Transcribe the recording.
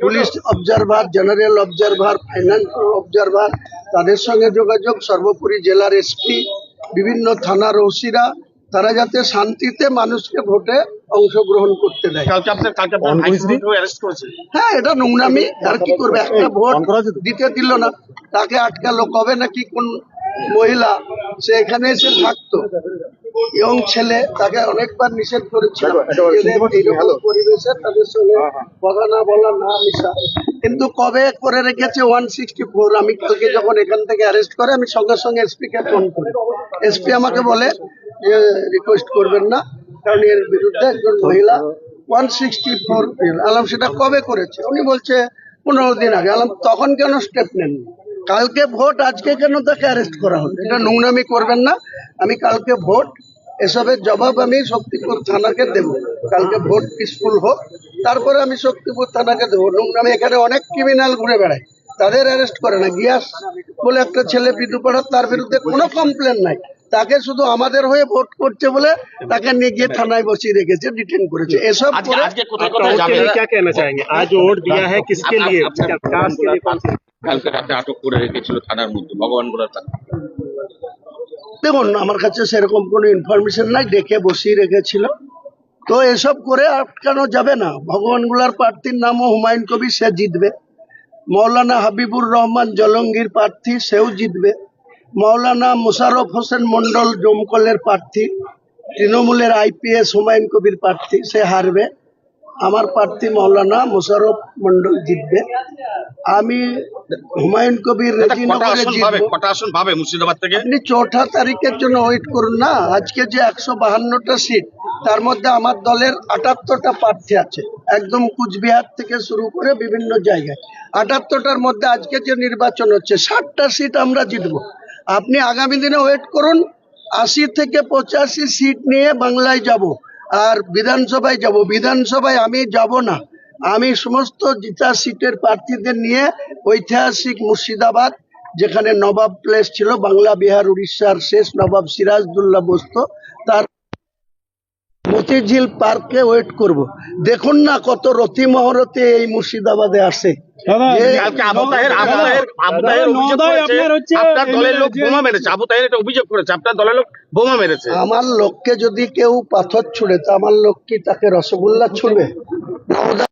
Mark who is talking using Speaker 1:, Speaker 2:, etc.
Speaker 1: Police observer, general observer, financial observer, তাদের সঙ্গে যোগাযোগ, সর্বোপরি জেলার এসপি, বিভিন্ন থানার ওসিরা, তারা যাতে শান্তিতে মানুষকে ভোটে অংশগ্রহণ করতে দেয়। হ্যাঁ, এটা নোংরামি। আর কি করবে, একটা ভোট দিতে দিল না, তাকে আটকালো। কবে নাকি কোন মহিলা সে এখানে এসে থাকতো, ইয়ং ছেলে, তাকে অনেকবার নিষেধ করেছিল পরিবেশে তাদের সঙ্গে কথা না বলা, না মিশা, কিন্তু কবে করে রেখেছে 164। আমি কালকে যখন এখান থেকে অ্যারেস্ট করে, আমি সঙ্গে সঙ্গে এসপি কে ফোন করি। এসপি আমাকে বলে যে রিকোয়েস্ট করবেন না, কারণ এর বিরুদ্ধে একজন মহিলা 164 আলাম। সেটা কবে করেছে? উনি বলছে 15 দিন আগে। আলাম তখন কেন স্টেপ নেন? কালকে ভোট, আজকে কেন তাকে অ্যারেস্ট করা হলো? এটা নোংরামি করবেন না। আমি কালকে ভোট, এসবের জবাব আমি শক্তিপুর থানাকে দেব। কালকে ভোট পিসফুল হোক, তারপরে আমি শক্তিপুর থানাকে দেবো। নোংরামি, এখানে অনেক ক্রিমিনাল ঘুরে বেড়ায়, তাদের অ্যারেস্ট করে না। গিয়াস বলে একটা ছেলে পিটুপাড়ার, তার বিরুদ্ধে কোনো কমপ্লেন নাই, তাকে শুধু আমাদের হয়ে ভোট করছে বলে তাকে নিয়ে গিয়ে থানায় বসিয়ে রেখেছে, ডিটেন করেছে। এসব
Speaker 2: কালকে রাতে আটক করে রেখেছিল থানার মধ্যে ভগবানগোলার কাছে।
Speaker 1: দেখুন, আমার কাছে সেরকম কোনো ইনফরমেশন নাই, ডেকে বসিয়ে রেখেছিল। তো এসব করে আটকানো যাবে না। ভগবানগোলার প্রার্থীর নামও হুমায়ুন কবির, সে জিতবে। মৌলানা হাবিবুর রহমান জলঙ্গির প্রার্থী, সেও জিতবে। মৌলানা মোশাররফ হোসেন মন্ডল জমকলের প্রার্থী, তৃণমূলের আইপিএস হুমায়ুন কবির প্রার্থী, সে হারবে। আমার প্রার্থী মৌলানা মোশাররফ মন্ডল জিতবে। আমি হুমায়ুন কবির রেজিনগরে জিতবো।
Speaker 2: মুর্শিদাবাদ থেকে
Speaker 1: আপনি 4 তারিখের জন্য ওয়েট করুন না। আজকে যে 152টা সিট, তার মধ্যে আমার দলের 78টা প্রার্থী আছে, একদম কুচবিহার থেকে শুরু করে বিভিন্ন জায়গায়। 78টার মধ্যে আজকে যে নির্বাচন হচ্ছে, 60টা সিট আমরা জিতবো। আপনি আগামী দিনে ওয়েট করুন। 80 থেকে 85 সিট নিয়ে বাংলায় যাব, আর বিধানসভায় যাব। বিধানসভায় আমি যাব না, আমি সমস্ত জিতা সিটের প্রার্থীদের নিয়ে ঐতিহাসিক মুর্শিদাবাদ, যেখানে নবাব প্লেস ছিল, বাংলা বিহার উড়িষ্যার শেষ নবাব সিরাজদৌল্লা বসতো, তার মতিঝিল পার্কে ওয়েট করব। দেখুন না কত রতি মহরতে এই মুর্শিদাবাদে আসে। আমার লোককে যদি কেউ পাথর ছুড়ে, তা আমার লোক কি তাকে রসগোল্লা ছুড়বে?